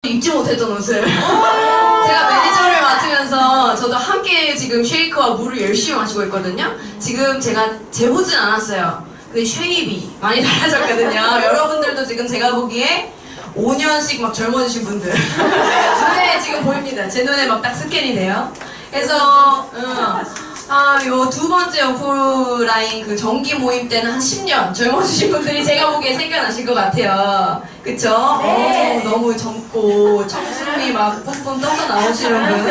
입지 못했던 옷을 제가 매니저를 맡으면서 저도 함께 지금 쉐이크와 물을 열심히 마시고 있거든요. 지금 제가 재보진 않았어요. 근데 쉐입이 많이 달라졌거든요. 여러분들도 지금 제가 보기에 5년씩 막 젊어지신 분들 눈에 지금 보입니다. 제 눈에 막 딱 스캔이 돼요. 그래서 요 두 번째 오프라인 그 정기 모임 때는 한 10년 젊어지신 분들이 제가 보기에 생겨나실 것 같아요. 그쵸? 네. 너무 젊고 청순미 막 뿜뿜 떠서 나오시는 분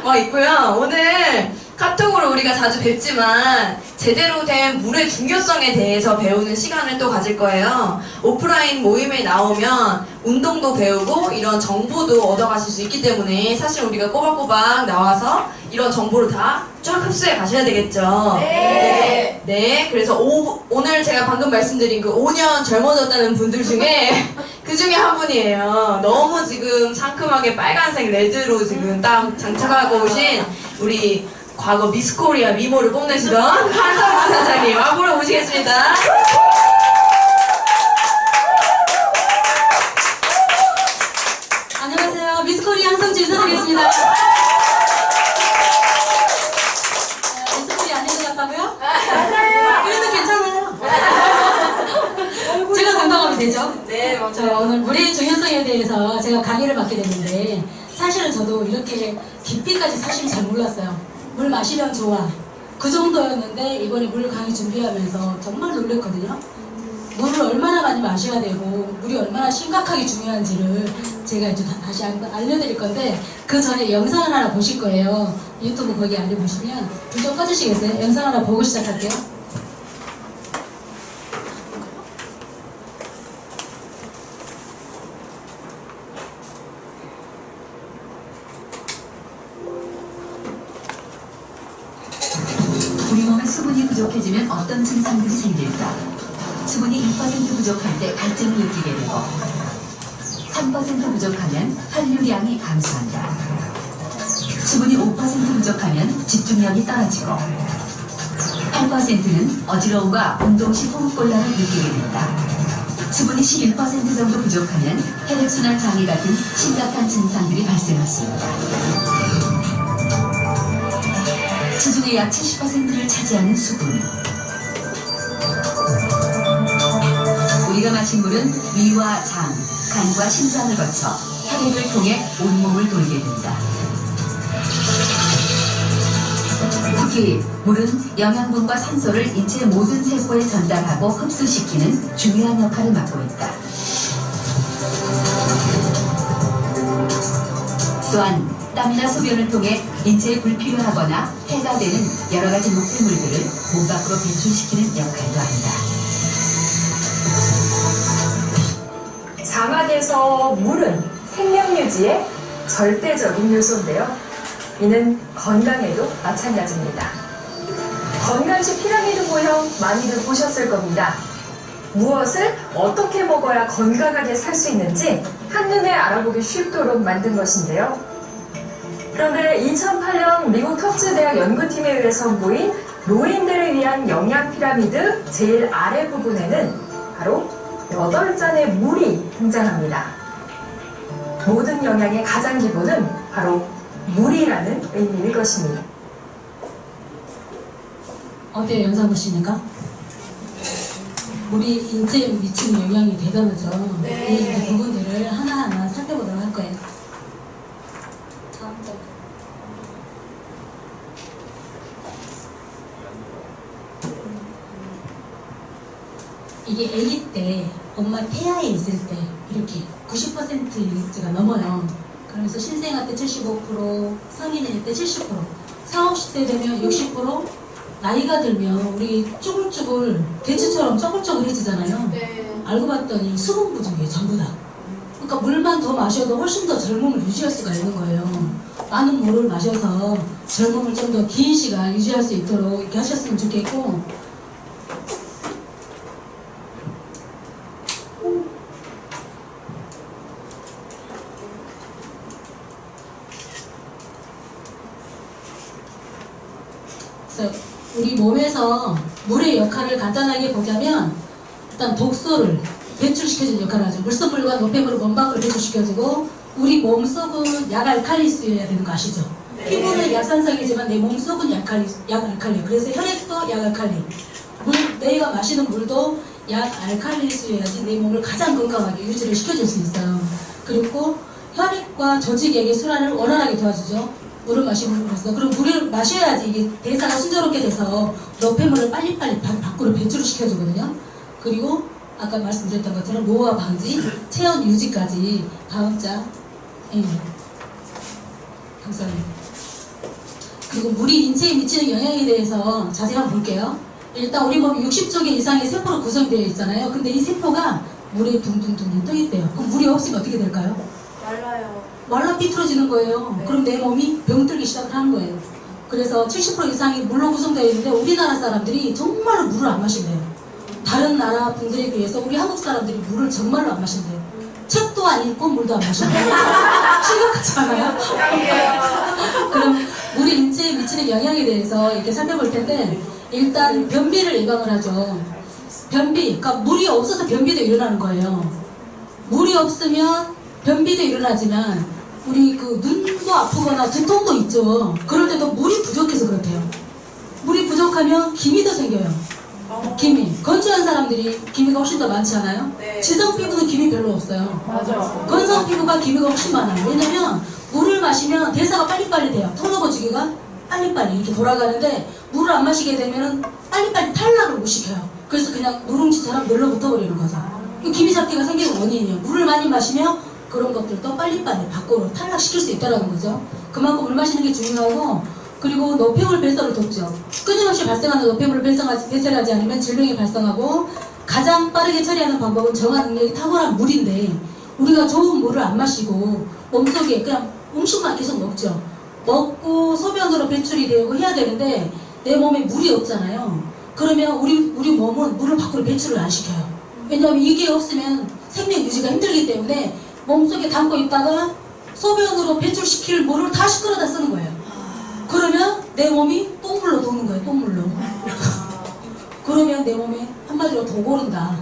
막 있고요. 오늘 카톡으로 우리가 자주 뵙지만 제대로 된 물의 중요성에 대해서 배우는 시간을 또 가질 거예요. 오프라인 모임에 나오면 운동도 배우고 이런 정보도 얻어가실 수 있기 때문에 사실 우리가 꼬박꼬박 나와서 이런 정보를 다 쫙 흡수해 가셔야 되겠죠. 네. 네, 그래서 오늘 제가 방금 말씀드린 그 5년 젊어졌다는 분들 중에 그 중에 한 분이에요. 너무 지금 상큼하게 빨간색 레드로 지금 딱 장착하고 오신 우리 과거 미스코리아 미모를 뽐내시던 한성훈 사장님 앞으로 모시겠습니다. 안녕하세요. 미스코리아 한성주 인사드리겠습니다. 미스코리아 아닌 것 같다고요? 맞아요. 그래도 괜찮아요. 제가 담당하면 되죠? 네, 저 오늘 물의 중요성에 대해서 제가 강의를 받게 됐는데 사실은 저도 이렇게 깊이까지 사실 잘 몰랐어요. 물 마시면 좋아. 그 정도였는데 이번에 물 강의 준비하면서 정말 놀랬거든요. 물을 얼마나 많이 마셔야 되고 물이 얼마나 심각하게 중요한지를 제가 이제 다시 알려드릴 건데 그 전에 영상을 하나 보실 거예요. 유튜브 거기 알려보시면 불 좀 꺼주시겠어요? 영상 하나 보고 시작할게요. 우리 몸에 수분이 부족해지면 어떤 증상들이 생길까? 수분이 2% 부족할 때 갈증을 느끼게 되고 3% 부족하면 혈류량이 감소한다. 수분이 5% 부족하면 집중력이 떨어지고 8%는 어지러움과 운동 시 호흡곤란을 느끼게 된다. 수분이 11% 정도 부족하면 혈액순환 장애 같은 심각한 증상들이 발생할 수 있다. 체중의 약 70%를 차지하는 수분. 우리가 마신 물은 위와 장, 간과 심장을 거쳐 혈액을 통해 온몸을 돌게 된다. 특히 물은 영양분과 산소를 인체 모든 세포에 전달하고 흡수시키는 중요한 역할을 맡고 있다. 또한 땀이나 소변을 통해 인체에 불필요하거나 해가 되는 여러가지 노폐물들을 몸 밖으로 배출시키는 역할도 한다. 자막에서 물은 생명유지의 절대적인 요소인데요. 이는 건강에도 마찬가지입니다. 건강식 피라미드 모형 많이들 보셨을 겁니다. 무엇을 어떻게 먹어야 건강하게 살 수 있는지 한눈에 알아보기 쉽도록 만든 것인데요. 그런데 2008년 미국 터츠 대학 연구팀에 의해 선보인 노인들을 위한 영양 피라미드 제일 아래 부분에는 바로 8잔의 물이 등장합니다. 모든 영양의 가장 기본은 바로 물이라는 의미일 것입니다. 어때요? 영상 보시니까? 물이 인체에 미치는 영향이 대단하죠. 이 부분들을 하나하나 살펴보도록 할 거예요. 이게 아기 때 엄마 태아에 있을 때 이렇게 90%가 넘어요. 그러면서 신생아 때 75%, 성인일 때 70%, 40, 50대 되면 60%, 나이가 들면 우리 쭈글쭈글 돼지처럼 쪼글쪼글해지잖아요. 네. 알고 봤더니 수분 부족이에요, 전부 다. 그러니까 물만 더 마셔도 훨씬 더 젊음을 유지할 수가 있는 거예요. 많은 물을 마셔서 젊음을 좀 더 긴 시간 유지할 수 있도록 이렇게 하셨으면 좋겠고, 그래서 우리 몸에서 물의 역할을 간단하게 보자면 일단 독소를 배출시켜주는 역할을 하죠. 물성물과 노폐물을 몸 밖으로 배출시켜주고 우리 몸속은 약알칼리수여야 되는 거 아시죠? 피부는 약산성이지만 내 몸속은 약알칼리. 그래서 혈액도 약알칼리. 내가 마시는 물도 약알칼리수여야지 내 몸을 가장 건강하게 유지를 시켜줄 수 있어요. 그리고 혈액과 조직액의 순환을 원활하게 도와주죠. 물을 마시면서. 그리고 물을 마셔야지 이게 대사가 순조롭게 돼서 노폐물을 빨리빨리 밖으로 배출을 시켜주거든요. 그리고 아까 말씀드렸던 것처럼 노화 방지, 체온 유지까지 다음자. 감사합니다. 그리고 물이 인체에 미치는 영향에 대해서 자세히 한번 볼게요. 일단 우리 몸이 60조 개 이상의 세포로 구성되어 있잖아요. 근데 이 세포가 물에 둥둥둥 떠 있대요. 그럼 물이 없으면 어떻게 될까요? 말라요. 말라 삐뚤어지는 거예요. 네. 그럼 내 몸이 병들기 시작을 하는 거예요. 그래서 70% 이상이 물로 구성되어 있는데 우리나라 사람들이 정말로 물을 안 마신대요. 다른 나라 분들에 비해서 우리 한국 사람들이 물을 정말로 안 마신대요. 책도 안 읽고 물도 안 마신대요. 심각하지 않아요? 그럼 물이 인체에 미치는 영향에 대해서 이렇게 살펴볼 텐데 일단 변비를 예방을 하죠. 변비, 그러니까 물이 없어서 변비도 일어나는 거예요. 물이 없으면 변비도 일어나지만 우리 그 눈도 아프거나 두통도 있죠. 그럴 때도 물이 부족해서 그렇대요. 물이 부족하면 기미도 생겨요. 기미. 건조한 사람들이 기미가 훨씬 더 많지 않아요? 네. 지성 피부는 기미 별로 없어요. 맞아. 건성 피부가 기미가 훨씬 많아요. 왜냐면 물을 마시면 대사가 빨리빨리 돼요. 턴오버 주기가 빨리빨리 이렇게 돌아가는데 물을 안 마시게 되면 빨리빨리 탈락을 못 시켜요. 그래서 그냥 누룽지처럼 눌러붙어 버리는 거죠. 기미 잡기가 생기는 원인이에요. 물을 많이 마시면 그런 것들도 빨리빨리 밖으로 탈락시킬 수 있다는 거죠. 그만큼 물 마시는 게 중요하고 그리고 노폐물 배설을 돕죠. 끊임없이 발생하는 노폐물을 배설하지 않으면 질병이 발생하고 가장 빠르게 처리하는 방법은 정화 능력이 탁월한 물인데 우리가 좋은 물을 안 마시고 몸속에 그냥 음식만 계속 먹죠. 먹고 소변으로 배출이 되고 해야 되는데 내 몸에 물이 없잖아요. 그러면 우리 몸은 물을 밖으로 배출을 안 시켜요. 왜냐하면 이게 없으면 생명 유지가 힘들기 때문에 몸속에 담고 있다가 소변으로 배출시킬 물을 다시 끌어다 쓰는 거예요. 그러면 내 몸이 똥물로 도는 거예요. 똥물로. 그러면 내 몸에 한마디로 도 고른다.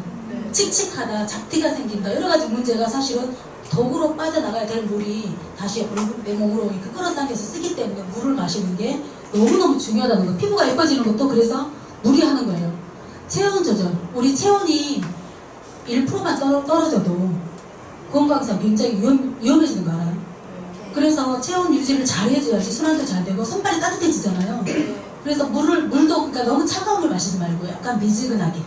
칙칙하다. 잡티가 생긴다. 여러 가지 문제가 사실은 독으로 빠져나가야 될 물이 다시 내 몸으로 이렇게 끌어당겨서 쓰기 때문에 물을 마시는 게 너무너무 중요하다는 거예요. 피부가 예뻐지는 것도 그래서 물이 하는 거예요. 체온 조절. 우리 체온이 1%만 떨어져도 건강상 굉장히 위험해지는 거 알아요? 그래서 체온 유지를 잘 해줘야지 순환도 잘 되고 손발이 따뜻해지잖아요. 그래서 물도 그러니까 너무 차가운 물 마시지 말고 약간 미지근하게.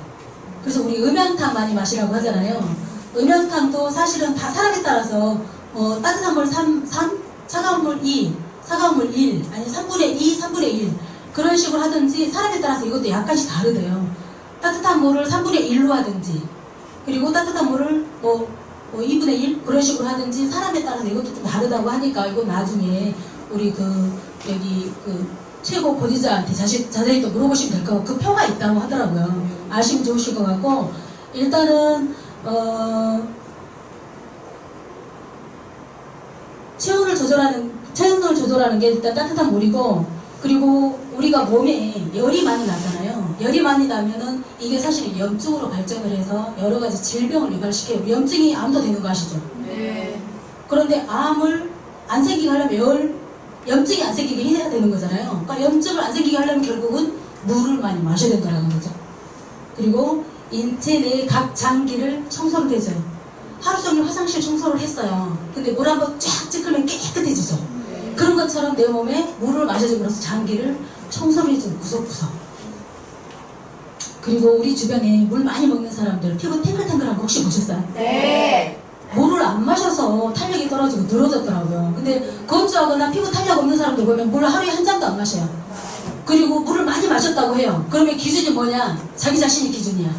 그래서 우리 음연탕 많이 마시라고 하잖아요. 음연탕도 사실은 다 사람에 따라서 따뜻한 물 3, 차가운 물 2, 차가운 물 1, 아니 3분의 2, 3분의 1 그런 식으로 하든지 사람에 따라서 이것도 약간씩 다르대요. 따뜻한 물을 3분의 1로 하든지 그리고 따뜻한 물을 2분의 1 그런 식으로 하든지 사람에 따라서 이것도 좀 다르다고 하니까 이거 나중에 우리 여기 최고 보지자한테 자세히 또 물어보시면 될 거고 그 표가 있다고 하더라고요. 아시면 좋으실 것 같고 일단은 체온을 조절하는 게 일단 따뜻한 물이고 그리고 우리가 몸에 열이 많이 나잖아요. 열이 많이 나면은 이게 사실은 염증으로 발전을 해서 여러 가지 질병을 유발시켜요. 염증이 암도 되는 거 아시죠? 네. 그런데 암을 안 생기게 하려면 염증이 안 생기게 해야 되는 거잖아요. 그러니까 염증을 안 생기게 하려면 결국은 물을 많이 마셔야 된다는 거죠. 그리고 인체 내 각 장기를 청소를 해줘요. 하루 종일 화장실 청소를 했어요. 근데 물 한번 쫙 찍으면 깨끗해지죠. 그런 것처럼 내 몸에 물을 마셔줌으로써 장기를 청소를 해주는 구석구석. 그리고 우리 주변에 물 많이 먹는 사람들 피부 탱글탱글한 거 혹시 보셨어요? 네. 물을 안 마셔서 탄력이 떨어지고 늘어졌더라고요. 근데 건조하거나 피부 탄력 없는 사람들 보면 물을 하루에 한 잔도 안 마셔요. 그리고 물을 많이 마셨다고 해요. 그러면 기준이 뭐냐? 자기 자신이 기준이야.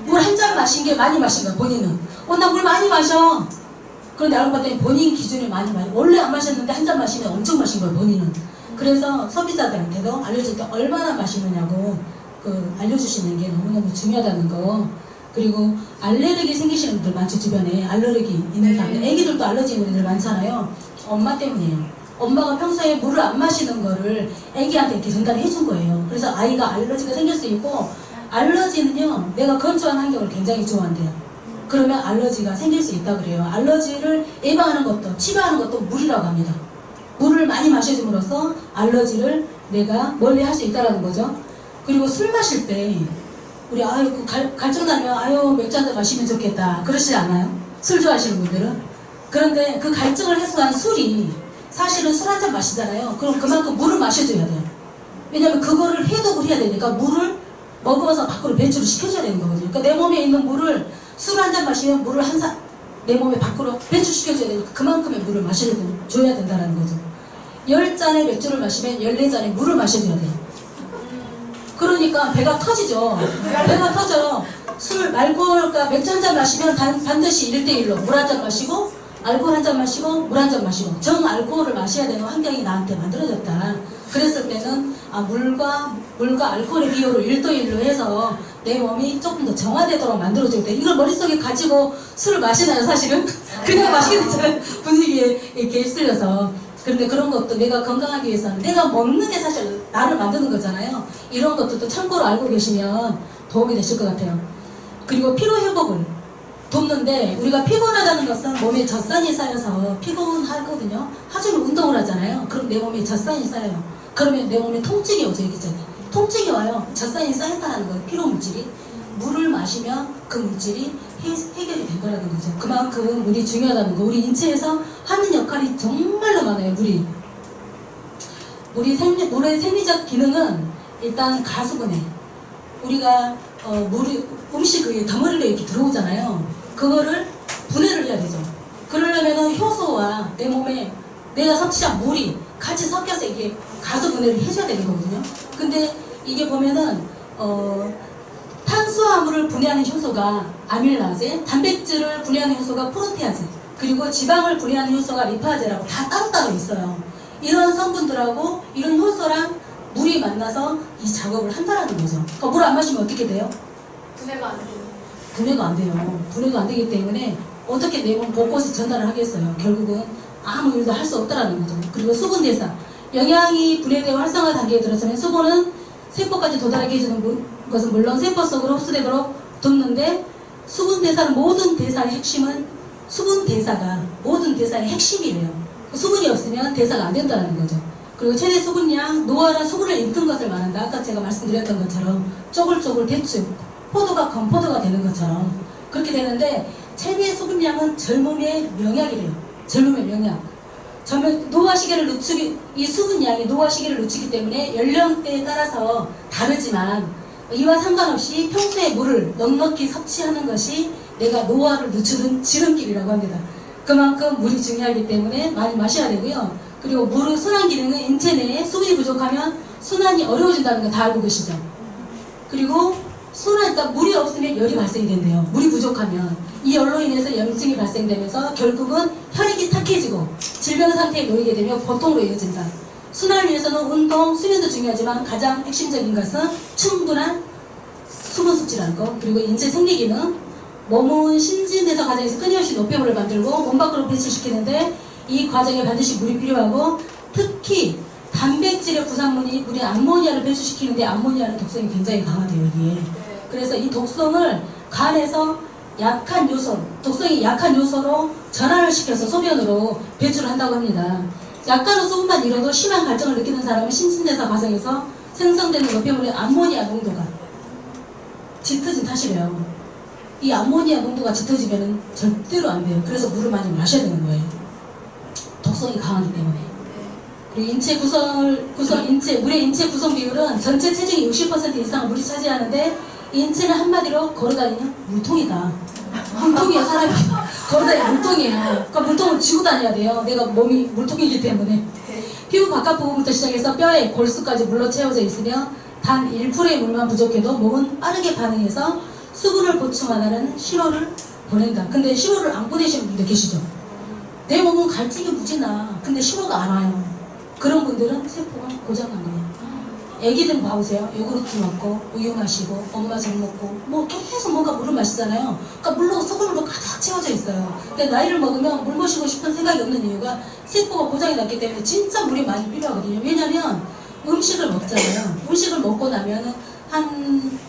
물 한 잔 마신 게 많이 마신 거야, 본인은. 나 물 많이 마셔. 그런데 알고 봤더니 본인 기준이 많이 마셔. 원래 안 마셨는데 한 잔 마시면 엄청 마신 거예요, 본인은. 그래서 소비자들한테도 알려줄 때 얼마나 마시느냐고 알려주시는 게 너무너무 중요하다는 거. 그리고 알레르기 생기시는 분들 많죠, 주변에. 알레르기 있는 사람들. 애기들도 알러지 있는 애들 많잖아요. 엄마 때문이에요. 엄마가 평소에 물을 안 마시는 거를 애기한테 이렇게 전달해 준 거예요. 그래서 아이가 알러지가 생길 수 있고 알러지는요, 내가 건조한 환경을 굉장히 좋아한대요. 그러면 알러지가 생길 수 있다 그래요. 알러지를 예방하는 것도 치료하는 것도 물이라고 합니다. 물을 많이 마셔줌으로써 알러지를 내가 멀리 할 수 있다는 거죠. 그리고 술 마실 때 우리 아유 갈증나면 아유 맥주 한잔 마시면 좋겠다 그러시지 않아요? 술 좋아하시는 분들은. 그런데 그 갈증을 해소한 술이 사실은 술 한 잔 마시잖아요. 그럼 그만큼 물을 마셔줘야 돼요. 왜냐면 그거를 해독을 해야 되니까 물을 먹으면서 밖으로 배출을 시켜줘야 되는 거거든요. 그러니까 내 몸에 있는 물을 술 한 잔 마시면 물을 내 몸에 밖으로 배출시켜줘야 되니까 그만큼의 물을 마셔줘야 된다는 거죠. 10잔의 맥주를 마시면 14잔의 물을 마셔줘야 돼요. 그러니까 배가 터지죠. 배가 터져요. 술, 알코올과 맥주 한 잔 마시면 반드시 1대1로 물 한 잔 마시고 알코올 한 잔 마시고 물 한 잔 마시고 정 알코올을 마셔야 되는 환경이 나한테 만들어졌다. 그랬을 때는 물과 알코올의 비율을 1대1로 해서 내 몸이 조금 더 정화되도록 만들어줄 때 이걸 머릿속에 가지고 술을 마시나요 사실은? 그냥 마시게 되잖아요. 분위기에 이렇게 휩쓸려서. 그런데 그런 것도 내가 건강하기 위해서는 내가 먹는 게 사실 나를 만드는 거잖아요. 이런 것도 또 참고로 알고 계시면 도움이 되실 것 같아요. 그리고 피로 회복을 돕는데 우리가 피곤하다는 것은 몸에 젖산이 쌓여서 피곤하거든요. 하루 종일 운동을 하잖아요. 그럼 내 몸에 젖산이 쌓여요. 그러면 내 몸에 통증이 오죠. 여기저기 통증이 와요. 젖산이 쌓였다는 거예요. 피로 물질이. 물을 마시면 그 물질이 해결이 된다는 거죠. 그만큼 물이 중요하다는 거. 우리 인체에서 하는 역할이 정말로 많아요. 물의 생리적 기능은 일단 가수분해. 우리가 음식을 덩어리로 이렇게 들어오잖아요. 그거를 분해를 해야 되죠. 그러려면 효소와 내 몸에 내가 섭취한 물이 같이 섞여서 이게 가수 분해를 해줘야 되는 거거든요. 근데 이게 보면은 탄수화물을 분해하는 효소가 아밀라제, 단백질을 분해하는 효소가 프로테아제, 그리고 지방을 분해하는 효소가 리파제라고 다 따로따로 있어요. 이런 성분들하고 이런 효소랑 물이 만나서 이 작업을 한다는 거죠. 그러니까 물 안 마시면 어떻게 돼요? 분해가 안 돼요. 분해가 안 돼요. 분해가 안 되기 때문에 어떻게 내 몸 곳곳이 전달을 하겠어요. 결국은 아무 일도 할 수 없다는 거죠. 그리고 수분 대사. 영양이 분해되고 활성화 단계에 들어서면 수분은 세포까지 도달하게 해주는 것은 물론 세포 속으로 흡수되도록 돕는데 수분 대사는 모든 대사의 핵심은 모든 대사의 핵심이에요. 수분이 없으면 대사가 안 된다는 거죠. 그리고 최대 수분량, 노화나 수분을 입는 것을 말한다. 아까 제가 말씀드렸던 것처럼 쪼글쪼글 대추, 포도가 건포도가 되는 것처럼 그렇게 되는데 최대 수분량은 젊음의 명약이래요. 젊음의 명약. 노화 시계를 늦추기, 이 수분량이 노화 시계를 늦추기 때문에 연령대에 따라서 다르지만 이와 상관없이 평소에 물을 넉넉히 섭취하는 것이 내가 노화를 늦추는 지름길이라고 합니다. 그만큼 물이 중요하기 때문에 많이 마셔야 되고요. 그리고 물의 순환 기능은 인체 내에 수분이 부족하면 순환이 어려워진다는 거 다 알고 계시죠? 그리고 그러니까 물이 없으면 열이 발생이 된대요. 물이 부족하면 이 열로 인해서 염증이 발생되면서 결국은 혈액이 탁해지고 질병 상태에 놓이게 되면 고통으로 이어진다. 순환을 위해서는 운동, 수면도 중요하지만 가장 핵심적인 것은 충분한 수분 섭취라는 거. 그리고 인체 생리 기능, 몸은 신진대사 과정에서 끊임없이 노폐물을 만들고 몸 밖으로 배출시키는데 이 과정에 반드시 물이 필요하고 특히 단백질의 부산물이 우리 암모니아를 배출시키는데 암모니아는 독성이 굉장히 강하대요. 이게. 그래서 이 독성을 간에서 약한 요소, 독성이 약한 요소로 전환을 시켜서 소변으로 배출을 한다고 합니다. 약간의 수분만 잃어도 심한 갈증을 느끼는 사람은 신진대사 과정에서 생성되는 노폐물의 암모니아 농도가 짙어진 탓이래요. 이 암모니아 농도가 짙어지면 절대로 안 돼요. 그래서 물을 많이 마셔야 되는 거예요. 독성이 강하기 때문에. 그리고 물의 인체 구성 비율은 전체 체중의 60% 이상을 물이 차지하는데 인체는 한마디로 걸어다니는 물통이다. 물통이야, 사람이. 걸어다니는 물통이에요. 그러니까 물통을 쥐고 다녀야 돼요. 내가 몸이 물통이기 때문에. 피부 바깥 부분부터 시작해서 뼈에 골수까지 물로 채워져 있으며 단 1%의 물만 부족해도 몸은 빠르게 반응해서 수분을 보충하는 신호를 보낸다. 근데 신호를 안 보내시는 분들 계시죠? 내 몸은 갈증이 무지나. 근데 신호가 안 와요. 그런 분들은 세포가 고장난 거예요. 애기들 봐보세요. 요구르트 먹고 우유 마시고 엄마 젖 먹고 뭐 계속 뭔가 물을 마시잖아요. 그러니까 물로 수분으로 가득 채워져 있어요. 근데 나이를 먹으면 물 마시고 싶은 생각이 없는 이유가 세포가 고장이 났기 때문에 진짜 물이 많이 필요하거든요. 왜냐면 음식을 먹잖아요. 음식을 먹고 나면은 한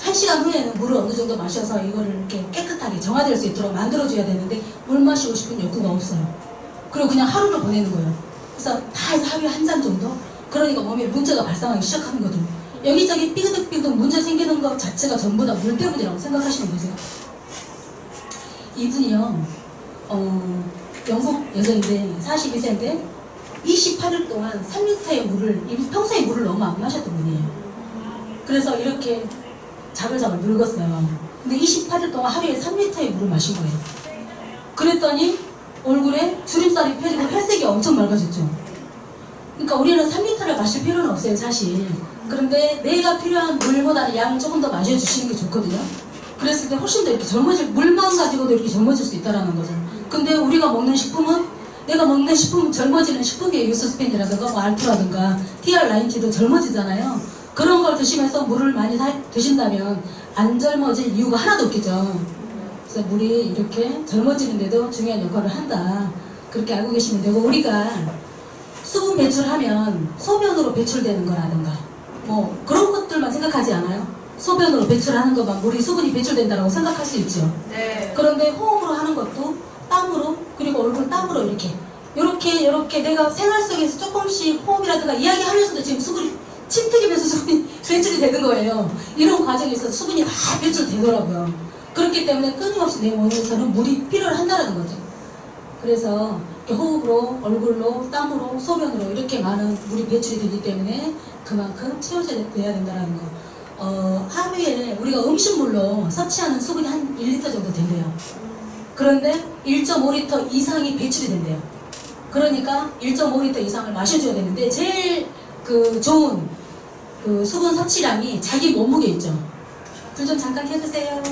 1시간 후에는 물을 어느 정도 마셔서 이거를 이렇게 깨끗하게 정화될 수 있도록 만들어줘야 되는데 물 마시고 싶은 욕구가 없어요. 그리고 그냥 하루를 보내는 거예요. 그래서 다 해서 하루에 한 잔 정도? 그러니까 몸에 문제가 발생하기 시작하는 거죠. 여기저기 삐그덕삐그덕 문제 생기는 것 자체가 전부 다 물 때문이라고 생각하시면 되세요. 이분이요, 영국 여자인데 42세인데 28일 동안 3리터의 물을, 평소에 물을 너무 안 마셨던 분이에요. 그래서 이렇게 자글자글 늙었어요. 근데 28일 동안 하루에 3리터의 물을 마신 거예요. 그랬더니 얼굴에 주름살이 펴지고 혈색이 엄청 맑아졌죠. 그러니까 우리는 3리터를 마실 필요는 없어요, 사실. 그런데 내가 필요한 물보다는 양을 조금 더 마셔주시는 게 좋거든요. 그랬을 때 훨씬 더 이렇게 물만 가지고도 이렇게 젊어질 수 있다는 거죠. 근데 우리가 먹는 식품은, 내가 먹는 식품은 젊어지는 식품이에요. 유스스펜이라든가 뭐 알투라든가 TR90도 젊어지잖아요. 그런 걸 드시면서 물을 많이 드신다면 안 젊어질 이유가 하나도 없겠죠. 그래서 물이 이렇게 젊어지는데도 중요한 역할을 한다. 그렇게 알고 계시면 되고, 우리가 수분 배출하면 소변으로 배출되는 거라든가 뭐 그런 것들만 생각하지 않아요? 소변으로 배출하는 것만 물이 수분이 배출된다고 생각할 수 있죠. 네. 그런데 호흡으로 하는 것도 땀으로, 그리고 얼굴 땀으로 이렇게 내가 생활 속에서 조금씩 호흡이라든가 이야기하면서도 지금 수분이 침 튀기면서 수분이 배출이 되는 거예요. 이런 과정에서 수분이 다 배출되더라고요. 그렇기 때문에 끊임없이 내 몸에서는 물이 필요를 한다는 거죠. 그래서 이렇게 호흡으로, 얼굴로, 땀으로, 소변으로 이렇게 많은 물이 배출이 되기 때문에 그만큼 채워져야 된다는 거. 하루에 우리가 음식물로 섭취하는 수분이 한 1리터 정도 된대요. 그런데 1.5리터 이상이 배출이 된대요. 그러니까 1.5리터 이상을 마셔줘야 되는데, 제일 좋은 수분 섭취량이 자기 몸무게 있죠. 불 좀 잠깐 켜주세요.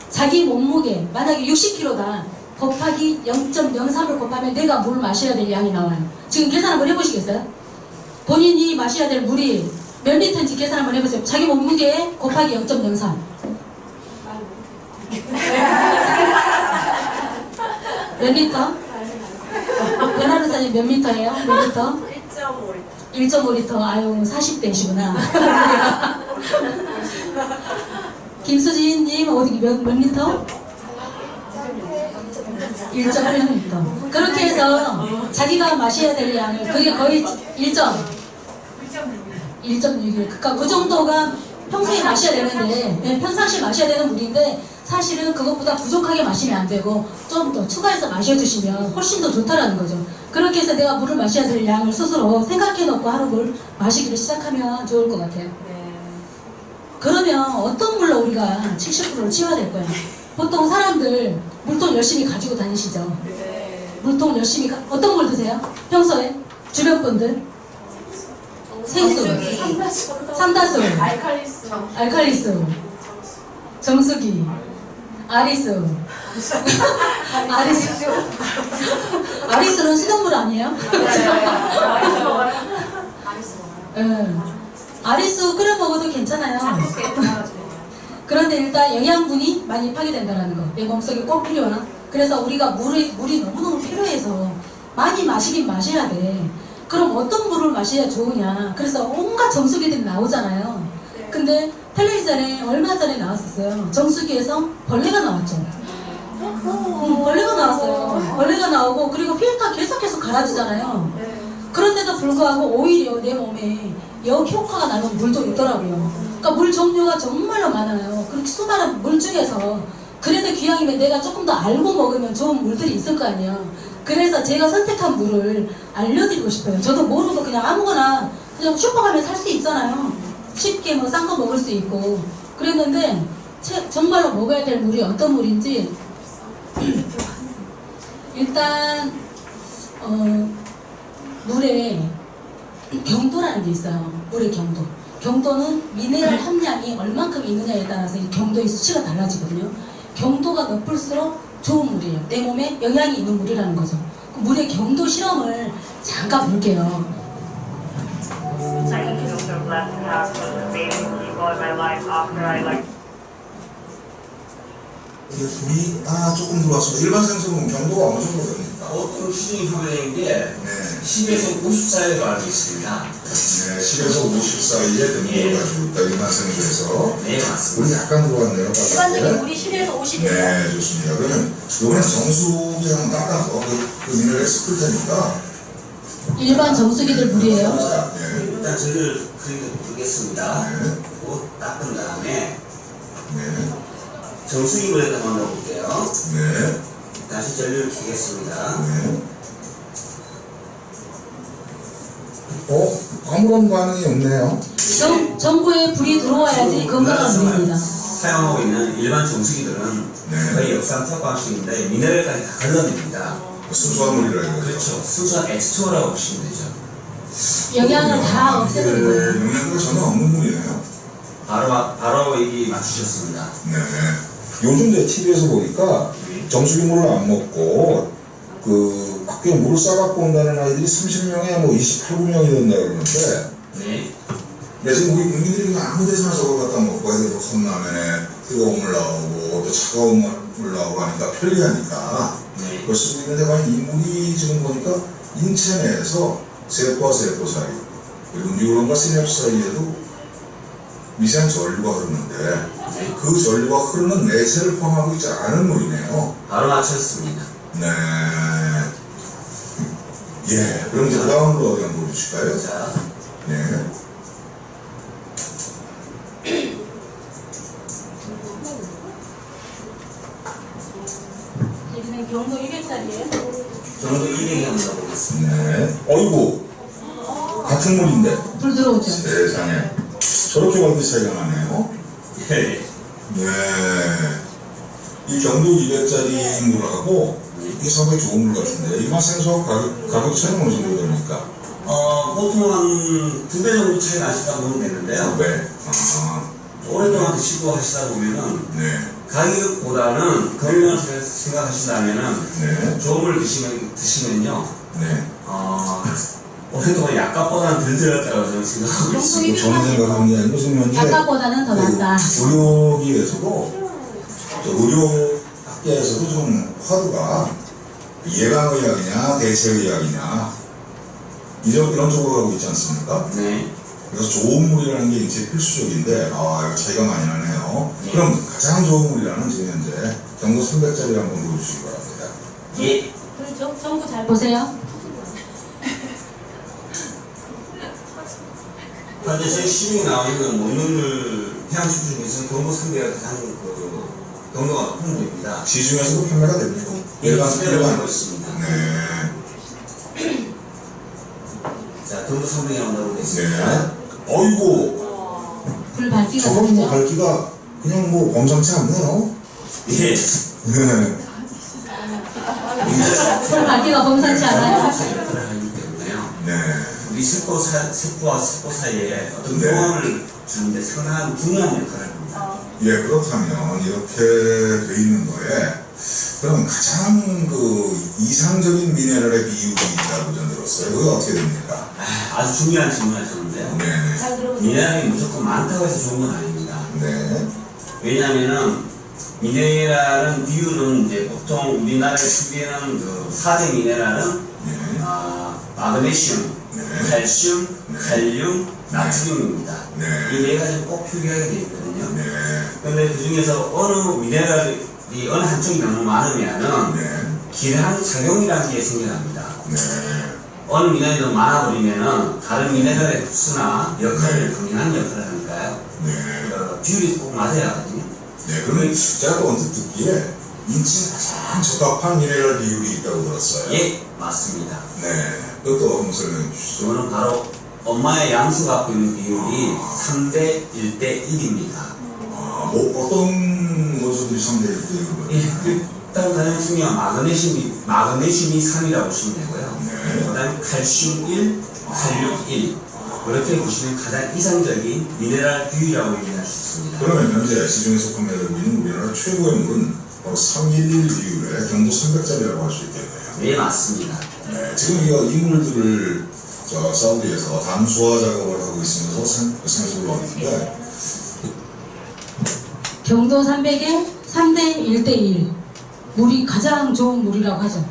자기 몸무게, 만약에 60kg다. 곱하기 0.03을 곱하면 내가 물 마셔야 될 양이 나와요. 지금 계산 한번 해보시겠어요? 본인이 마셔야 될 물이 몇 리터인지 계산 한번 해보세요. 자기 몸무게 곱하기 0.03. 몇 리터? 변화르사님 몇 리터예요? 몇 리터? 1.5리터. 아유, 40대시구나. 김수진님 어디 몇 리터? 1.1리터. 그렇게 해서 자기가 마셔야 될 양을, 그게 거의 1.6일. 그러니까 그 정도가 평소에 마셔야 되는데, 평상시에 마셔야 되는 물인데, 사실은 그것보다 부족하게 마시면 안 되고 좀 더 추가해서 마셔주시면 훨씬 더 좋다라는 거죠. 그렇게 해서 내가 물을 마셔야 될 양을 스스로 생각해놓고 하루를 마시기를 시작하면 좋을 것 같아요. 그러면 어떤 물로 우리가 70%를 채워야 될 거예요? 보통 사람들 물통 열심히 가지고 다니시죠? 물통 열심히 어떤 물 드세요? 평소에? 주변 분들? 생수, 삼다수, 알칼리수, 정수기, 아리수. 아리수는 수돗물 아니에요? 아리수 끓여 먹어도 괜찮아요. 그런데 일단 영양분이 많이 파괴된다는 거, 내 몸속에 꼭 필요한. 그래서 우리가 물이 너무너무 필요해서 많이 마시긴 마셔야 돼. 그럼 어떤 물을 마셔야 좋으냐? 그래서 온갖 정수기들이 나오잖아요. 근데 텔레비전에 얼마 전에 나왔었어요. 정수기에서 벌레가 나왔죠. 벌레가 나왔어요. 벌레가 나오고, 그리고 필터 계속해서 갈아주잖아요. 그런데도 불구하고 오히려 내 몸에 역효과가 나는 물도 있더라고요. 그러니까 물 종류가 정말로 많아요. 그렇게 수많은 물 중에서 그래도 기왕이면 내가 조금 더 알고 먹으면 좋은 물들이 있을 거 아니에요. 그래서 제가 선택한 물을 알려드리고 싶어요. 저도 모르고 그냥 아무거나 그냥 슈퍼 가면 살 수 있잖아요. 쉽게 뭐 싼 거 먹을 수 있고. 그랬는데 정말로 먹어야 될 물이 어떤 물인지 일단 물에 경도라는 게 있어요. 물의 경도. 경도는 미네랄 함량이 얼만큼 있느냐에 따라서 이 경도의 수치가 달라지거든요. 경도가 높을수록 좋은 물이에요. 내 몸에 영양이 있는 물이라는 거죠. 그 물의 경도 실험을 잠깐 볼게요. 이게 불이 조금 들어왔습니다. 일반 생수는 경도가 어느 정도 됩니까? 보통 시중에 표현된 게 네. 10에서 50 사이로 알고 있습니다. 네, 10에서 50 사이에 등록을 가지고 있다. 일반생주에서. 네, 우리 맞습니다. 약간 들어왔네요. 일반적인 바닥에. 물이 10에서 50이에요. 네, 좋습니다. 그러면 이번엔 정수기랑 닦아서 그 미네랄 섞을 테니까. 일반 정수기들 물이에요. 네. 일단 전류를 끄겠습니다. 네. 그리고 닦은 다음에 네. 정수기 물에다 넣어볼게요. 네. 다시 전류를 켜겠습니다. 네. 아무런 반응이 없네요. 전구에 불이 들어와야지 건강한 물입니다. 사용하고 있는 일반 정수기들은 네. 거의 역산 특화식인데 미네랄까지 다 걸러냅니다. 순수한 물이라 이거죠. 그렇죠. 순수한 H2O라고 보시면 되죠. 영양을 다 없애버린 거예요. 영양가 전혀 없는 물이네요. 바로 이 맞추셨습니다. 네. 요즘 내 TV에서 보니까 정수기 물을 안 먹고 그 밖에 물을 싸갖고 온다는 아이들이 30명에 뭐 28명이 된다 그러는데 네. 지금 우리 국민들이 그냥 아무 데서나 저걸 갖다 먹고 애들 컵라면에 뜨거운 물 나오고 또 차가운 물 나오고 하니까 편리하니까 네. 그걸 쓰고 있는데 과연 이 물이 지금 보니까 인체 내에서 세포와 세포 사이 그리고 뉴런과 시냅스 사이에도 미세한 전류가 흐르는데 네. 그 전류가 흐르는 내체를 포함하고 있지 않은 물이네요. 바로 맞췄습니다. 네. 예. 그럼 이제 다음으로 어디 한번 보여주실까요? 자, 네. 여기는 경도 200짜리예요. 정도 200이 한번 넣어보겠습니다. 네. 어이구. 같은 물인데. 불 들어오죠. 세상에. 저렇게 완전 차이가 나네요. 네. 네. 이 경도 200짜리 물하고 이게 상당히 좋은 물 같은데 이만 생소하고 가격 차이는 어느 정도 됩니까? 보통 한 2배 정도 차이 나시다 보면 되는데요. 네. 아, 오랫동안 드시고 하시다 보면은 네. 가격보다는 건강을 생각하신다면은 네. 좋은 물 드시면요. 네. 오랫동안 약값보다는 덜 들었다고 저는 생각하고 있습니다. 저는 생각하는 게 아니고 지금 현재 약값보다는 더 낫다. 의료기에서도 의료학계에서도 좀 화두가 예방의학이냐 대체의학이냐 이런 쪽으로 가고 있지 않습니까? 네. 그래서 좋은 물이라는 게 이제 필수적인데 이거 차이가 많이 나네요. 네. 그럼 가장 좋은 물이라는 지금 현재 경도 300짜리 한번 보여주시기 바랍니다. 예. 전구 잘 보세요. 현재 저희 시중에 나와 있는 먹는 해양식 중에서 경도 300가 가장 경도가 높은 물입니다. 시중에서도 판매가 됩니까? 일반 하고 있습니다. 네. 자, 경도 300이 한번 넣어보겠습니다. 네. 어이구. 불 밝기가 저건 뭐 다르죠. 밝기가 그냥 뭐 범상치 않네요. 예. 네. 불 밝기가 범상치 않아요. 역할을 하기 때문에요. 네. 우리 세포와 세포 사이에 어떤 네. 교감을 주는데 상당한 중요한 역할을 합니다. 예, 그렇다면 이렇게 돼 있는 거에 그럼 가장 그 이상적인 미네랄의 비율이 있다고 전 들었어요. 그게 어떻게 됩니까? 아주 중요한 질문하셨는데요. 네. 잘 들어보세요. 미네랄이 무조건 많다고 해서 좋은 건 아닙니다. 네. 왜냐하면은 미네랄은 비율은 이제 보통 우리나라에 소개하는 그 4대 미네랄은 네. 마그네슘, 네. 칼슘, 네. 칼륨, 나트륨입니다. 네. 이 네 가지를 꼭 표기하게 되어 있거든요. 네. 그런데 그 중에서 어느 미네랄이 어느 한쪽이 너무 많으면은 네. 기량작용이라는 게 생겨납니다. 네. 어느 미네랄이 너무 많아버리면은 다른 미네랄의 흡수나 역할을 강력한 역할을 하니까요. 네. 비율이 꼭 맞아야 하거든요. 네. 그러면 제가 또 언뜻 듣기에 인체에 가장 적합한 미네랄 비율이 있다고 들었어요. 예, 맞습니다. 네. 그것도 한번 설명해 주시죠. 저는 바로 엄마의 양수가 갖고 있는 비율이 3대 1대 1입니다. 뭐 어떤 원소들이 3대 1대 1을 일단 가장 중요한 마그네슘이 3이라고 보시면 되고요. 네. 그 다음에 칼슘 1, 칼륨 1. 그렇게 보시면 가장 이상적인 미네랄 비율이라고 얘기할 수 있습니다. 그러면 현재 시중에서 판매되고 있는 우리나라 최고의 물은 바로 311 비율의 경도 300짜리라고 할 수 있겠네요. 네, 맞습니다. 네, 지금 이 물들을 사우디에서 담수화 작업을 하고 있으면서 생수를 넣었는데 경도 300에 3대 1대 1. 물이 가장 좋은 물이라고 하죠.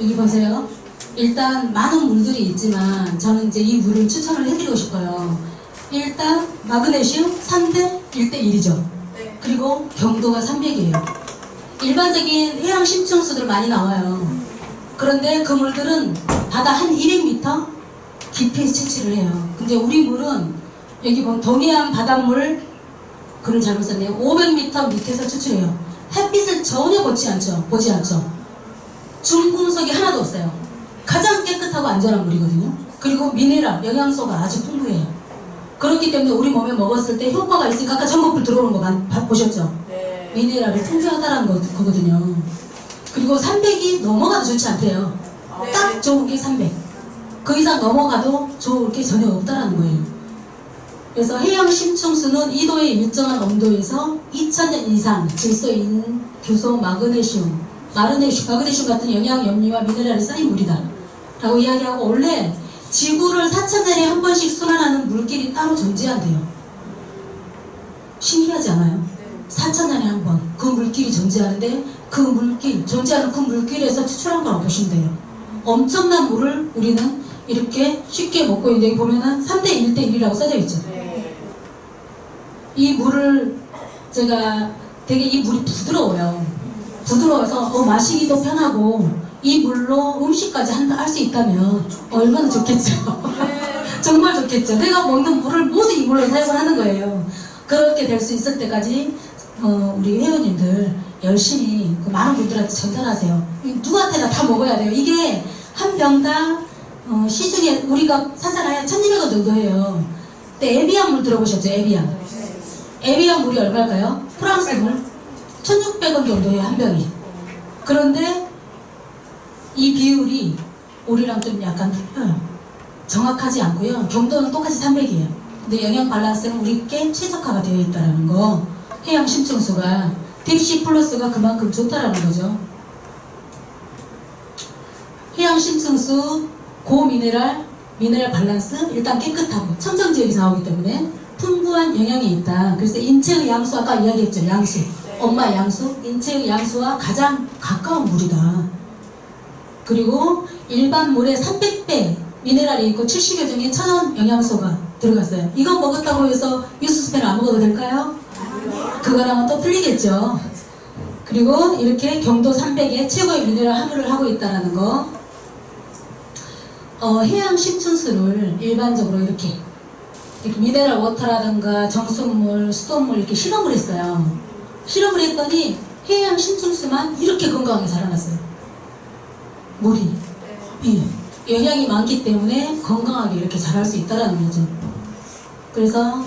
여기 보세요. 일단 많은 물들이 있지만 저는 이제 이 물을 추천을 해드리고 싶어요. 일단 마그네슘 3대 1대1이죠. 그리고 경도가 300이에요. 일반적인 해양 심층수들 많이 나와요. 그런데 그 물들은 바다 한 200m 깊이에서 채취를 해요. 근데 우리 물은 여기 보면 동해안 바닷물, 글을 잘못 썼네요. 500m 밑에서 추출해요. 햇빛을 전혀 보지 않죠. 중금속이 하나도 없어요. 가장 깨끗하고 안전한 물이거든요. 그리고 미네랄, 영양소가 아주 풍부해요. 그렇기 때문에 우리 몸에 먹었을 때 효과가 있으니까 아까 전복불 들어오는 거 보셨죠? 네. 미네랄이 풍부하다는 거거든요. 그리고 300이 넘어가도 좋지 않대요. 딱 좋은 게 300. 그 이상 넘어가도 좋을 게 전혀 없다라는 거예요. 그래서 해양 심층수는 2도의 일정한 온도에서 2000년 이상 질소인, 규소, 마그네슘 같은 영양, 염류와 미네랄이 쌓인 물이다 라고 이야기하고, 원래 지구를 4000년에 한 번씩 순환하는 물길이 따로 존재한대요. 신기하지 않아요? 4000년에 한 번 그 물길이 존재하는데, 존재하는 그 물길에서 추출한 걸 보시면 돼요. 엄청난 물을 우리는 이렇게 쉽게 먹고 있는데, 여기 보면은 3대 1대1이라고 써져 있죠. 이 물을 제가 되게 이 물이 부드러워서 마시기도 편하고, 이 물로 음식까지 할 수 있다면 얼마나 좋겠죠. 정말 좋겠죠. 내가 먹는 물을 모두 이 물로 사용을 하는 거예요. 그렇게 될 수 있을 때까지 우리 회원님들 열심히 그 많은 분들한테 전달하세요. 누구한테나 다 먹어야 돼요. 이게 한 병당 시중에 우리가 사잖아요. 1200원 정도 해요. 근데 에비앙 물 들어보셨죠? 에비앙 물이 얼마일까요? 프랑스 물 1600원 정도 해요, 한 병이. 그런데 이 비율이 우리랑 좀 약간 틀려요. 정확하지 않고요. 경도는 똑같이 300이에요. 근데 영양 밸런스는 우리께 최적화가 되어 있다는 거. 해양 심층수가 딥시 플러스가 그만큼 좋다라는 거죠. 해양 심층수 고미네랄 밸런스, 일단 깨끗하고 청정지역에서 나오기 때문에 풍부한 영양이 있다. 그래서 인체의 양수, 아까 이야기했죠. 양수, 엄마의 양수, 인체의 양수와 가장 가까운 물이다. 그리고 일반 물에 300배 미네랄이 있고 70여 종의 천연 영양소가 들어갔어요. 이거 먹었다고 해서 유수스펜을 안 먹어도 될까요? 그거랑은 또 틀리겠죠. 그리고 이렇게 경도 300에 최고의 미네랄 함유를 하고 있다는 거. 해양 심층수를 일반적으로 이렇게 미네랄 워터라든가 정수물, 수돗물 이렇게 실험을 했어요. 실험을 했더니 해양 심층수만 이렇게 건강하게 자라났어요. 물이. 영양이 많기 때문에 건강하게 이렇게 자랄 수 있다는 거죠. 그래서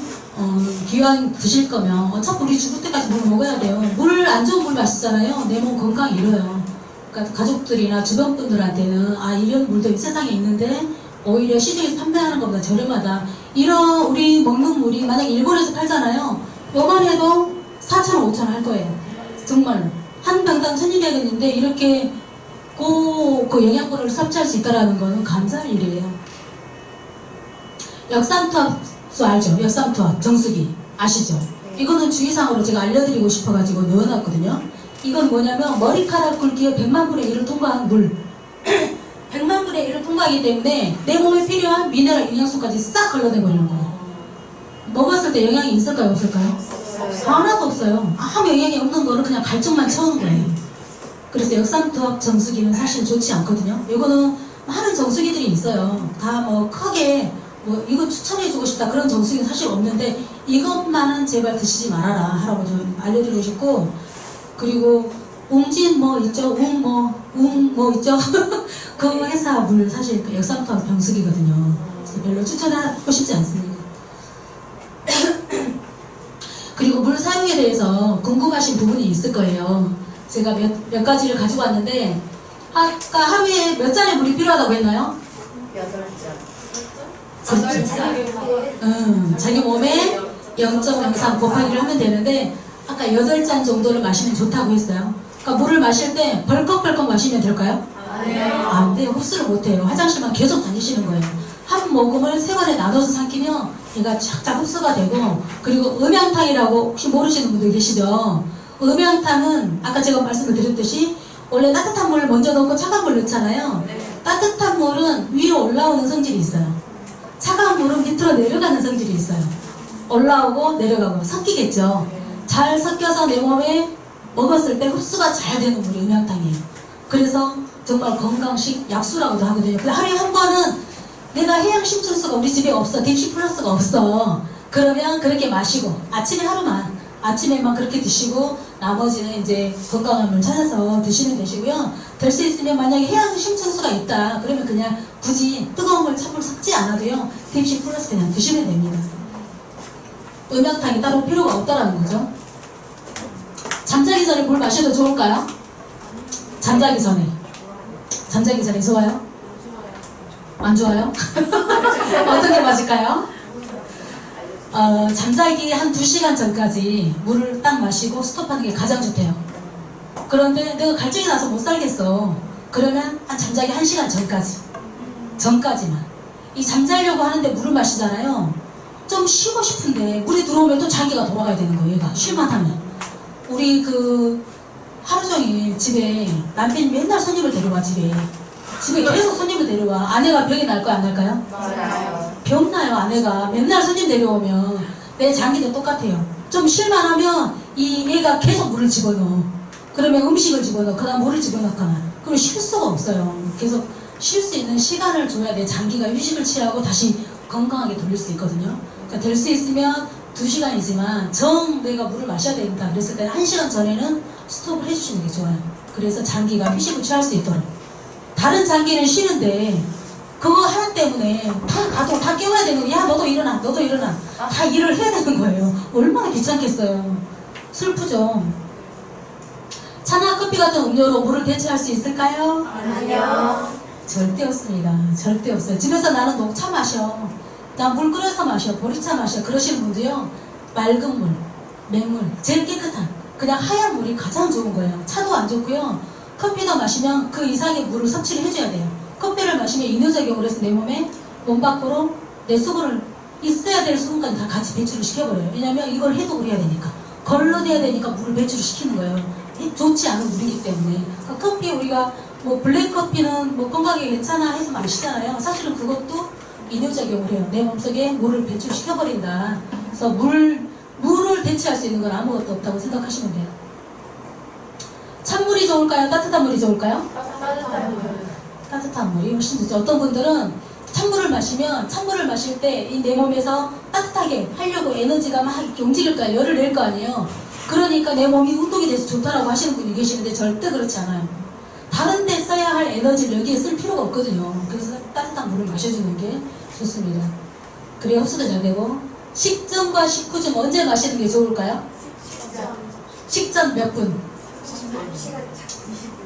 기왕 드실 거면 어차피 우리 죽을 때까지 물 먹어야 돼요. 물 안 좋은 물 마시잖아요. 내 몸 건강 잃어요. 그러니까 가족들이나 주변 분들한테는 이런 물도 이 세상에 있는데 오히려 시중에서 판매하는 것보다 저렴하다. 이런 우리 먹는 물이 만약 일본에서 팔잖아요. 요만 해도 4,000원, 5,000원 할 거예요. 정말로. 한 병당 1,200원인데 이렇게 그 영양분을 섭취할 수 있다는 거는 감사할 일이에요. 역삼투압수 알죠? 역삼투압 정수기 아시죠? 이거는 주의사항으로 제가 알려드리고 싶어가지고 넣어놨거든요. 이건 뭐냐면 머리카락 굵기의 100만 분의 1을 통과한 물. 100만 분의 1을 통과하기 때문에 내 몸에 필요한 미네랄 영양소까지 싹 걸러내버리는 거예요. 먹었을 때 영향이 있을까요? 없을까요? 하나도 없어요. 아무 영향이 없는 거를 그냥 갈증만 채우는 거예요. 그래서 역삼투압 정수기는 사실 좋지 않거든요. 이거는 많은 정수기들이 있어요. 다 뭐 크게 이거 추천해주고 싶다 그런 정수기는 사실 없는데 이것만은 제발 드시지 말아라 하라고 좀 알려드리고 싶고, 그리고 웅진 있죠? 있죠? 그 회사 물 사실 역삼투압 정수기거든요. 그래서 별로 추천하고 싶지 않습니다. 그리고 물 사용에 대해서 궁금하신 부분이 있을 거예요. 제가 몇 가지를 가지고 왔는데, 아까 하루에 몇 잔의 물이 필요하다고 했나요? 8잔. 자기 몸에 0.03 곱하기를 하면 되는데, 아까 8잔 정도를 마시면 좋다고 했어요. 그러니까 물을 마실 때 벌컥벌컥 마시면 될까요? 안 돼요. 흡수를 못해요. 화장실만 계속 다니시는 거예요. 한 모금을 3번에 나눠서 삼키면 얘가 착착 흡수가 되고, 그리고 음양탕이라고 혹시 모르시는 분들 계시죠? 음양탕은 아까 제가 말씀을 드렸듯이 원래 따뜻한 물 먼저 넣고 차가운 물 넣잖아요. 따뜻한 물은 위로 올라오는 성질이 있어요. 차가운 물은 밑으로 내려가는 성질이 있어요. 올라오고 내려가고 섞이겠죠. 잘 섞여서 내 몸에 먹었을 때 흡수가 잘 되는 물이 음양탕이에요. 그래서 정말 건강식 약수라고도 하거든요. 근데 하루에 한 번은 내가 해양 심층수가 우리 집에 없어, 딥시 플러스가 없어. 그러면 그렇게 마시고 아침에 하루만, 아침에만 그렇게 드시고 나머지는 이제 건강한 물 찾아서 드시면 되시고요. 될 수 있으면 만약에 해양 심층수가 있다 그러면 그냥 굳이 뜨거운 물 찬물 섞지 않아도요 딥시 플러스 그냥 드시면 됩니다. 음양탕이 따로 필요가 없다라는 거죠. 잠자기 전에 물 마셔도 좋을까요? 잠자기 전에. 잠자기 전에 좋아요? 안 좋아요? 어떻게 맞을까요? 잠자기 한 2시간 전까지 물을 딱 마시고 스톱하는 게 가장 좋대요. 그런데 내가 갈증이 나서 못 살겠어. 그러면 한 잠자기 1시간 전까지만. 이 잠자려고 하는데 물을 마시잖아요. 좀 쉬고 싶은데 물이 들어오면 또 자기가 돌아가야 되는 거예요. 얘가 쉴만 하면. 우리 하루 종일 집에 남편이 맨날 손님을 데려와 집에 계속 손님을 데려와. 아내가 병이 날 거야 안 날까요? 맞아요. 병 나요. 아내가 맨날 손님 데려오면 내 장기도 똑같아요. 좀 쉴만하면 이 얘가 계속 물을 집어넣어. 그러면 음식을 집어넣어. 그 다음 물을 집어넣거나. 그럼 쉴 수가 없어요. 계속 쉴 수 있는 시간을 줘야 내 장기가 휴식을 취하고 다시 건강하게 돌릴 수 있거든요. 그러니까 될 수 있으면 2시간이지만 내가 물을 마셔야 된다 그랬을 때 1시간 전에는 스톱을 해주시는 게 좋아요. 그래서 장기가 휴식을 취할 수 있도록. 다른 장기는 쉬는데 그거 하나 때문에 다 깨워야 되는 거예요. 야 너도 일어나 다 일을 해야 되는 거예요. 얼마나 귀찮겠어요. 슬프죠. 차나 커피 같은 음료로 물을 대체할 수 있을까요? 아니요. 절대 없습니다. 절대 없어요. 집에서 나는 녹차 마셔. 나 물 끓여서 마셔. 보리차 마셔. 그러시는 분도요. 맑은 물, 맹물, 제일 깨끗한 그냥 하얀 물이 가장 좋은 거예요. 차도 안 좋고요. 커피도 마시면 그 이상의 물을 섭취를 해줘야 돼요. 커피를 마시면 이뇨작용을 해서 내 몸에 몸 밖으로 내 수분을 있어야 될 수분까지 다 같이 배출을 시켜버려요. 왜냐면 이걸 해독을 해야 되니까. 걸러내야 되니까 물을 배출을 시키는 거예요. 좋지 않은 물이기 때문에. 그러니까 커피 우리가 블랙커피는 건강에 괜찮아 해서 마시잖아요. 사실은 그것도 이뇨작용을 해요. 내 몸속에 물을 배출시켜버린다. 그래서 물을 대체할 수 있는 건 아무것도 없다고 생각하시면 돼요. 찬물이 좋을까요? 따뜻한 물이 좋을까요? 따뜻한 물이 훨씬 좋죠. 어떤 분들은 찬물을 마실 때 이 내 몸에서 따뜻하게 하려고 에너지가 막 이렇게 움직일 거예요. 열을 낼 거 아니에요. 그러니까 내 몸이 운동이 돼서 좋다라고 하시는 분이 계시는데 절대 그렇지 않아요. 다른 데 써야 할 에너지를 여기에 쓸 필요가 없거든요. 그래서 따뜻한 물을 마셔주는 게 좋습니다. 그래야 흡수도 잘 되고. 식전과 식후 중 언제 마시는 게 좋을까요? 식전 몇 분?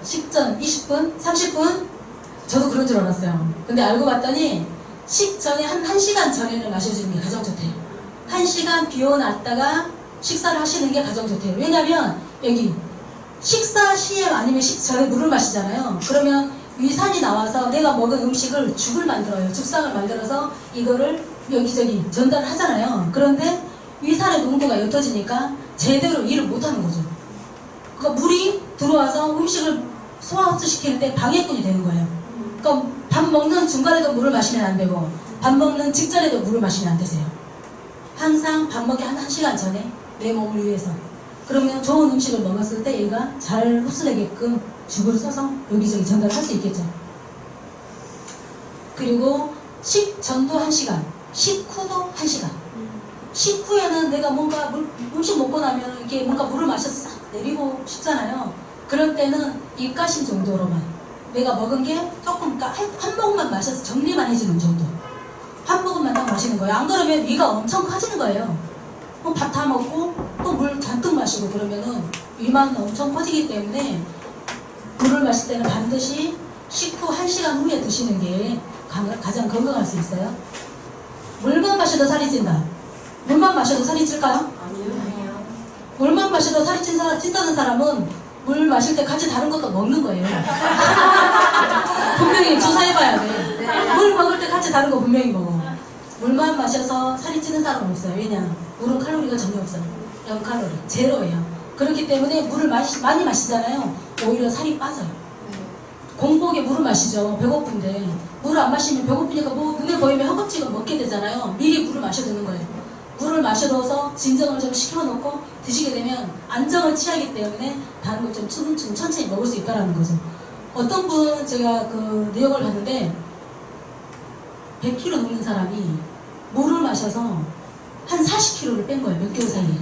식전 20분? 30분? 저도 그런 줄 알았어요. 근데 알고 봤더니 식전에 한 1시간 전에는 마셔주는 게 가장 좋대요. 1시간 비워놨다가 식사를 하시는 게 가장 좋대요. 왜냐면 여기 식사 시에 아니면 식전에 물을 마시잖아요. 그러면 위산이 나와서 내가 먹은 음식을 죽을 만들어요. 죽상을 만들어서 이거를 여기저기 전달을 하잖아요. 그런데 위산의 농도가 옅어지니까 제대로 일을 못하는 거죠. 그러니까 물이 들어와서 음식을 소화 흡수시키는데 방해꾼이 되는 거예요. 그러니까 밥 먹는 중간에도 물을 마시면 안 되고 밥 먹는 직전에도 물을 마시면 안 되세요. 항상 밥 먹기 한 1시간 전에 내 몸을 위해서. 그러면 좋은 음식을 먹었을 때 얘가 잘 흡수되게끔 죽을 써서 여기저기 전달할 수 있겠죠. 그리고 식전도 1시간, 식후도 1시간. 식후에는 내가 뭔가 음식 먹고 나면 이렇게 뭔가 물을 마셔서 싹 내리고 싶잖아요. 그럴 때는 입가심 정도로만 내가 먹은 게 조금 한 모금만 마셔서 정리만 해주는 정도. 한 모금만 딱 마시는 거예요. 안 그러면 위가 엄청 커지는 거예요. 밥 다 먹고 또 물 잔뜩 마시고 그러면은 위만 엄청 커지기 때문에 물을 마실 때는 반드시 식후 1시간 후에 드시는 게 가장 건강할 수 있어요. 물만 마셔도 살이 찐다. 물만 마셔도 살이 찔까요? 아니요. 물만 마셔도 살이 찐다는 사람은 물 마실 때 같이 다른 것도 먹는 거예요. 분명히 조사해봐야 돼. 물 먹을 때 같이 다른 거 분명히 먹어. 물만 마셔서 살이 찌는 사람은 없어요. 왜냐? 물은 칼로리가 전혀 없어요. 0칼로리, 제로예요. 그렇기 때문에 물을 많이 마시잖아요. 오히려 살이 빠져요. 공복에 물을 마시죠. 배고픈데 물을 안 마시면 배고프니까 뭐 눈에 보이면 허겁지겁 먹게 되잖아요. 미리 물을 마셔두는 거예요. 물을 마셔둬서 진정을 좀 시켜놓고 드시게 되면 안정을 취하기 때문에 다른 걸 좀 차근차근 천천히 먹을 수 있다는 거죠. 어떤 분 제가 그 뉴욕을 갔는데 100kg 넘는 사람이 물을 마셔서 한 40kg를 뺀 거예요. 몇 개월 사이에.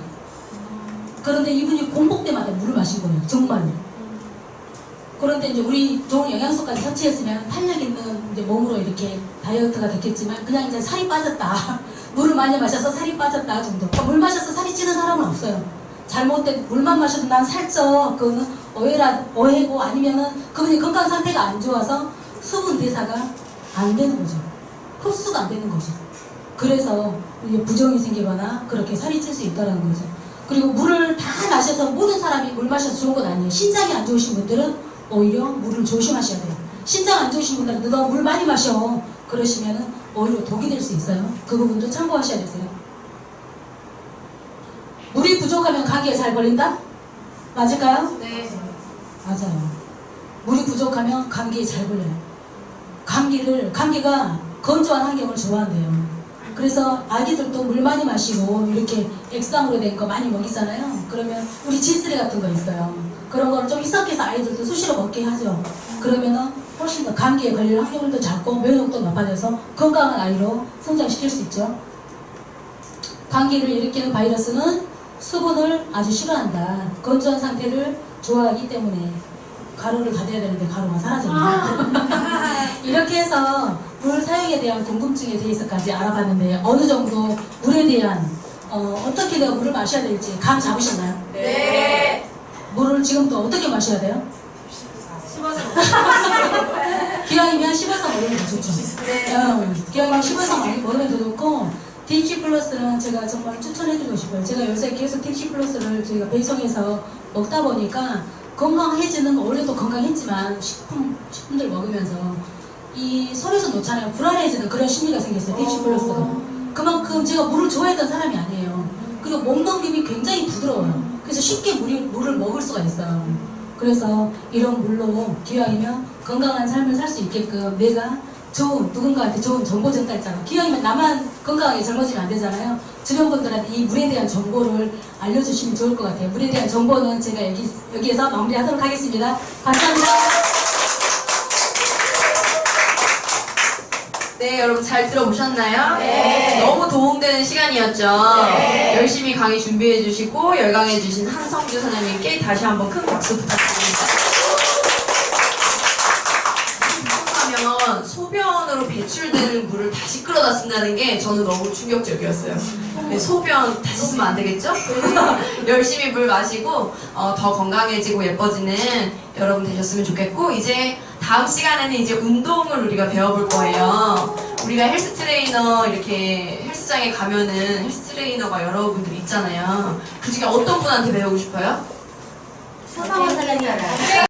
그런데 이분이 공복 때마다 물을 마신 거예요. 정말로. 그런데 이제 우리 좋은 영양소까지 섭취했으면 탄력 있는 이제 몸으로 이렇게 다이어트가 됐겠지만 그냥 이제 살이 빠졌다. 물을 많이 마셔서 살이 빠졌다 정도. 그러니까 물 마셔서 살이 찌는 사람은 없어요. 잘못된 물만 마셔도 난 살쪄. 그거는 오해고 아니면은 그분이 건강 상태가 안 좋아서 수분 대사가 안 되는 거죠. 흡수가 안 되는 거죠. 그래서 부종이 생기거나 그렇게 살이 찔 수 있다는 거죠. 그리고 물을 다 마셔서 모든 사람이 물 마셔서 좋은 건 아니에요. 신장이 안 좋으신 분들은 오히려 물을 조심하셔야 돼요. 신장 안 좋으신 분들은 너 물 많이 마셔. 그러시면은 오히려 독이 될 수 있어요. 그 부분도 참고하셔야 되세요. 물이 부족하면 감기에 잘 걸린다? 맞을까요? 네. 맞아요. 물이 부족하면 감기에 잘 걸려요. 감기가 건조한 환경을 좋아한대요. 그래서 아기들도 물 많이 마시고 이렇게 액상으로 된 거 많이 먹이잖아요. 그러면 우리 G3 같은 거 있어요. 그런 거를 좀 희석해서 아이들도 수시로 먹게 하죠. 그러면은 훨씬 더 감기에 걸릴 확률도 작고 면역도 높아져서 건강한 아이로 성장시킬 수 있죠. 감기를 일으키는 바이러스는 수분을 아주 싫어한다. 건조한 상태를 좋아하기 때문에 가루를 다 대야 되는데 가루가 사라졌네요. 이렇게 해서 물 사용에 대한 궁금증에 대해서까지 알아봤는데 어느 정도 물에 대한 어떻게 내가 물을 마셔야 될지 감 잡으셨나요? 네. 물을 지금부터 어떻게 마셔야 돼요? 씹어서 기왕이면 씹어서 먹으면 더 좋죠. 네. 기왕이면 씹어서 먹으면 더 좋고 DHC 플러스는 제가 정말 추천해드리고 싶어요. 제가 요새 계속 DHC 플러스를 저희가 배송해서 먹다 보니까 건강해지는 원래도 건강했지만 식품들 먹으면서 이 손에서 놓잖아요. 불안해지는 그런 심리가 생겼어요. DHC 플러스가. 그만큼 제가 물을 좋아했던 사람이 아니에요. 그리고 목 넘김이 굉장히 부드러워요. 그래서 쉽게 물을 먹을 수가 있어요. 그래서 이런 물로 기왕이면 건강한 삶을 살 수 있게끔 내가 누군가한테 좋은 정보 전달자로 기왕이면 나만 건강하게 젊어지면 안 되잖아요. 주변 분들한테 이 물에 대한 정보를 알려주시면 좋을 것 같아요. 물에 대한 정보는 제가 여기에서 마무리하도록 하겠습니다. 감사합니다. 네, 여러분 잘 들어보셨나요? 네. 너무 도움되는 시간이었죠? 네. 열심히 강의 준비해주시고 열강해주신 한성주 선생님께 다시 한번 큰 박수 부탁드립니다. 하면 소변으로 배출되는 물을 다시 끌어다 쓴다는 게 저는 너무 충격적이었어요. 네, 소변 다시 쓰면 안 되겠죠? 그래서 열심히 물 마시고 더 건강해지고 예뻐지는 여러분 되셨으면 좋겠고 이제 다음 시간에는 이제 운동을 우리가 배워볼 거예요. 우리가 헬스 트레이너 이렇게 헬스장에 가면은 헬스 트레이너가 여러분들 있잖아요. 그 중에 어떤 분한테 배우고 싶어요? 서성원 사장님 알아요?